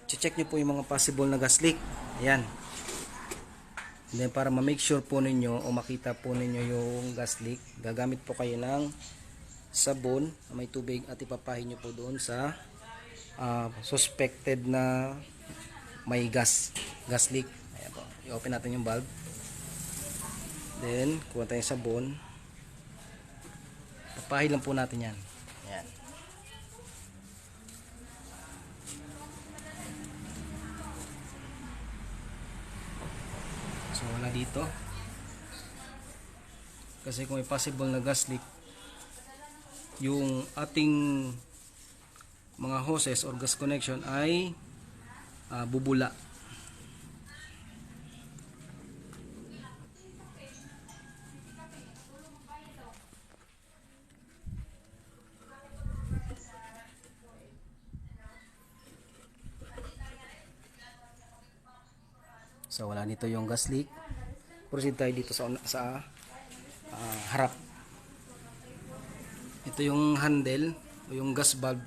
check nyo po yung mga possible na gas leak. Ayan. And then para ma-make sure po ninyo o makita po ninyo yung gas leak, gagamit po kayo ng sabon na may tubig at ipapahin nyo po doon sa suspected na may gas leak. Ayan po. I-open natin yung valve. Then, kuha tayong sabon. Papahin lang po natin yan. Ayan. So, wala dito. Kasi kung may possible na gas leak, yung ating mga hoses or gas connection ay bubula. So wala dito yung gas leak. Proceed tayo dito sa harap. Ito yung handle o yung gas valve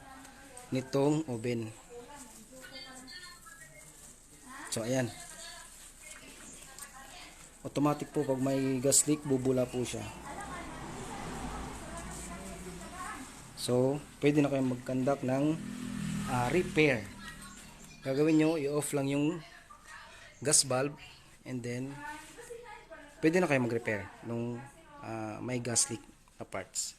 nitong oven. So ayan. Automatic po pag may gas leak, bubula po siya. So pwede na kayong mag-conduct ng repair. Gagawin nyo, i-off lang yung gas valve and then pwede na kayo mag-repair nung may gas leak na parts.